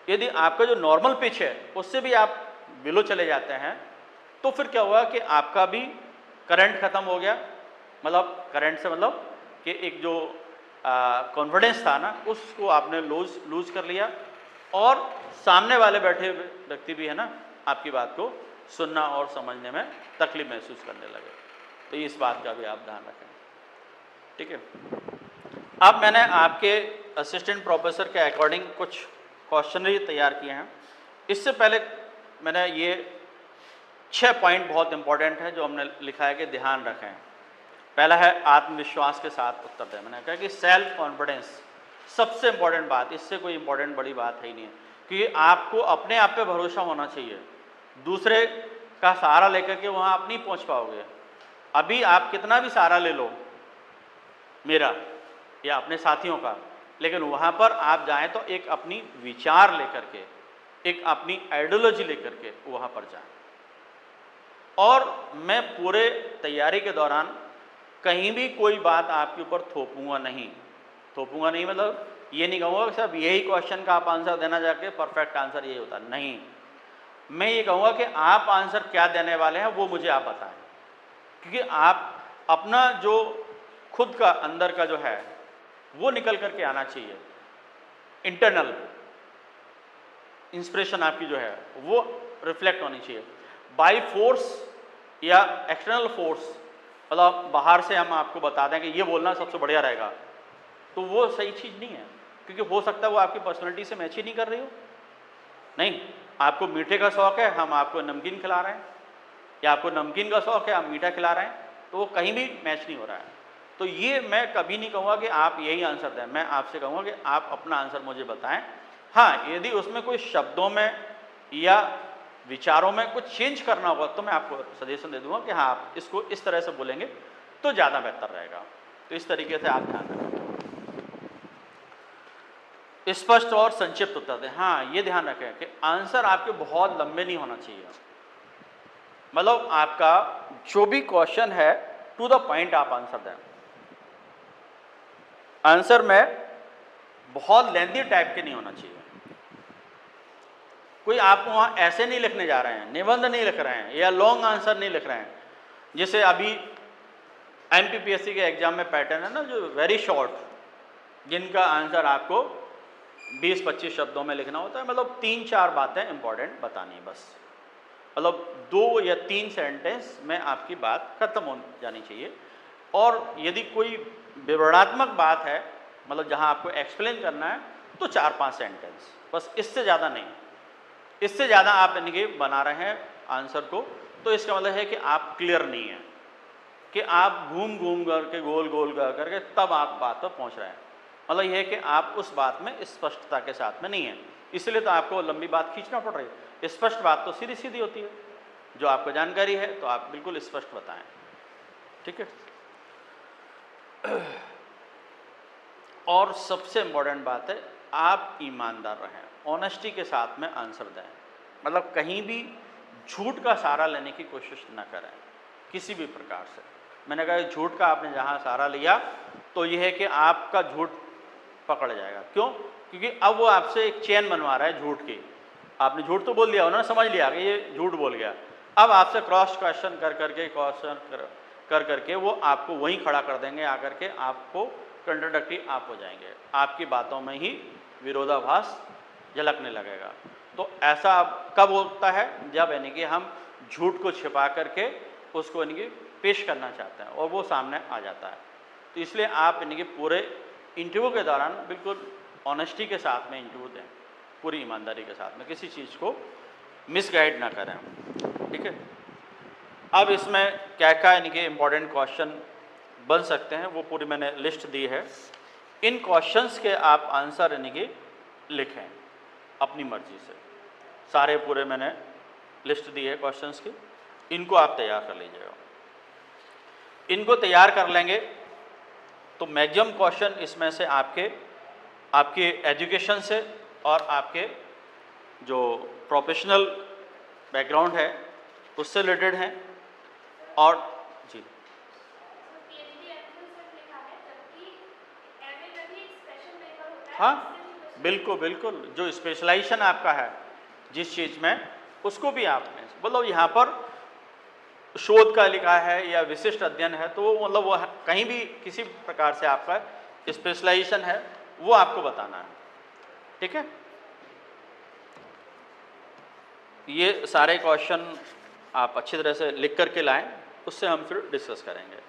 [SPEAKER 1] यदि आपका जो नॉर्मल पिच है उससे भी आप बिलो चले जाते हैं तो फिर क्या हुआ कि आपका भी करंट ख़त्म हो गया। मतलब करंट से मतलब कि एक जो कॉन्फिडेंस था ना उसको आपने लूज कर लिया, और सामने वाले बैठे व्यक्ति भी है ना आपकी बात को सुनना और समझने में तकलीफ महसूस करने लगे। तो इस बात का भी आप ध्यान रखें, ठीक है। अब मैंने आपके असिस्टेंट प्रोफेसर के अकॉर्डिंग कुछ क्वेश्चनरी तैयार किए हैं। इससे पहले मैंने ये 6 पॉइंट बहुत इंपॉर्टेंट है जो हमने लिखा है कि ध्यान रखें। पहला है आत्मविश्वास के साथ उत्तर दें। मैंने कहा कि सेल्फ कॉन्फिडेंस सबसे इंपॉर्टेंट बात, इससे कोई इंपॉर्टेंट बड़ी बात है ही नहीं है, क्योंकि आपको अपने आप पे भरोसा होना चाहिए। दूसरे का सहारा लेकर के वहाँ आप नहीं पहुँच पाओगे। अभी आप कितना भी सहारा ले लो मेरा या अपने साथियों का, लेकिन वहाँ पर आप जाएं तो एक अपनी विचार लेकर के, एक अपनी आइडियोलॉजी लेकर के वहाँ पर जाएं। और मैं पूरे तैयारी के दौरान कहीं भी कोई बात आपके ऊपर थोपूंगा नहीं मतलब ये नहीं कहूँगा कि साहब यही क्वेश्चन का आप आंसर देना जाके परफेक्ट आंसर यही होता, नहीं। मैं ये कहूँगा कि आप आंसर क्या देने वाले हैं वो मुझे आप बताएं, क्योंकि आप अपना जो खुद का अंदर का जो है वो निकल करके आना चाहिए। इंटरनल इंस्पिरेशन आपकी जो है वो रिफ्लेक्ट होनी चाहिए। बाई फोर्स या एक्सटर्नल फोर्स, मतलब बाहर से हम आपको बता दें कि ये बोलना सबसे बढ़िया रहेगा, तो वो सही चीज़ नहीं है, क्योंकि हो सकता है वो आपकी पर्सनैलिटी से मैच ही नहीं कर रही हो। नहीं, आपको मीठे का शौक है, हम आपको नमकीन खिला रहे हैं, या आपको नमकीन का शौक है, आप मीठा खिला रहे हैं, तो वो कहीं भी मैच नहीं हो रहा है। तो ये मैं कभी नहीं कहूँगा कि आप यही आंसर दें, मैं आपसे कहूँगा कि आप अपना आंसर मुझे बताएं। हाँ, यदि उसमें कोई शब्दों में या विचारों में कुछ चेंज करना होगा तो मैं आपको सजेशन दे दूंगा कि हाँ, आप इसको इस तरह से बोलेंगे तो ज़्यादा बेहतर रहेगा। तो इस तरीके से आप ध्यान रखें। स्पष्ट और संक्षिप्त उत्तर दें। हाँ, ये ध्यान रखें कि आंसर आपके बहुत लंबे नहीं होना चाहिए, मतलब आपका जो भी क्वेश्चन है टू द पॉइंट आप आंसर दें। आंसर में बहुत लेंथी टाइप के नहीं होना चाहिए। कोई आप वहाँ ऐसे नहीं लिखने जा रहे हैं, निबंध नहीं लिख रहे हैं या लॉन्ग आंसर नहीं लिख रहे हैं। जैसे अभी एमपीपीएससी के एग्जाम में पैटर्न है ना, जो वेरी शॉर्ट, जिनका आंसर आपको 20-25 शब्दों में लिखना होता है, मतलब 3-4 बातें इंपॉर्टेंट बतानी है बस, मतलब 2 या 3 सेंटेंस में आपकी बात खत्म हो जानी चाहिए। और यदि कोई विवरणात्मक बात है, मतलब जहाँ आपको एक्सप्लेन करना है, तो 4-5 सेंटेंस बस, इससे ज़्यादा नहीं। इससे ज़्यादा आप यानी बना रहे हैं आंसर को, तो इसका मतलब है कि आप क्लियर नहीं हैं, कि आप घूम घूम करके गोल गोल करके तब आप बात पर पहुँच रहे हैं। मतलब यह है कि आप उस बात में स्पष्टता के साथ में नहीं है, इसलिए तो आपको लंबी बात खींचना पड़ रही है। स्पष्ट बात तो सीधी सीधी होती है, जो आपको जानकारी है तो आप बिल्कुल स्पष्ट बताएं, ठीक है। और सबसे इम्पोर्टेंट बात है, आप ईमानदार रहें, ऑनेस्टी के साथ में आंसर दें, मतलब कहीं भी झूठ का सहारा लेने की कोशिश न करें किसी भी प्रकार से। मैंने कहा झूठ का आपने जहाँ सहारा लिया तो यह है कि आपका झूठ पकड़ जाएगा। क्यों? क्योंकि अब वो आपसे एक चेन बनवा रहा है झूठ की। आपने झूठ तो बोल दिया, उन्होंने समझ लिया कि ये झूठ बोल गया, अब आपसे क्रॉस क्वेश्चन कर करके कर करके वो आपको वहीं खड़ा कर देंगे, आकर के आपको कंट्राडिक्टरी आप हो जाएंगे, आपकी बातों में ही विरोधाभास झलकने लगेगा। तो ऐसा कब होता है? जब यानी कि हम झूठ को छिपा करके उसको यानी कि पेश करना चाहते हैं और वो सामने आ जाता है। तो इसलिए आप यानी कि पूरे इंटरव्यू के दौरान बिल्कुल ऑनेस्टी के साथ में इंटरव्यू दें, पूरी ईमानदारी के साथ में, किसी चीज़ को मिसगाइड ना करें, ठीक है। अब इसमें क्या क्या यानी कि इम्पोर्टेंट क्वेश्चन बन सकते हैं वो पूरी मैंने लिस्ट दी है। इन क्वेश्चंस के आप आंसर यानी कि लिखें अपनी मर्जी से, सारे पूरे मैंने लिस्ट दी है क्वेश्चंस की, इनको आप तैयार कर लीजिएगा। इनको तैयार कर लेंगे तो मैक्सिमम क्वेश्चन इसमें से आपके एजुकेशन से और आपके जो प्रोफेशनल बैकग्राउंड है उससे रिलेटेड हैं। और जी हाँ, बिल्कुल बिल्कुल, जो स्पेशलाइजेशन आपका है जिस चीज़ में, उसको भी आपने मतलब यहाँ पर शोध का लिखा है या विशिष्ट अध्ययन है, तो वो मतलब वो कहीं भी किसी प्रकार से आपका स्पेशलाइजेशन है वो आपको बताना है, ठीक है। ये सारे क्वेश्चन आप अच्छी तरह से लिख करके लाएं, उससे हम फिर डिस्कस करेंगे।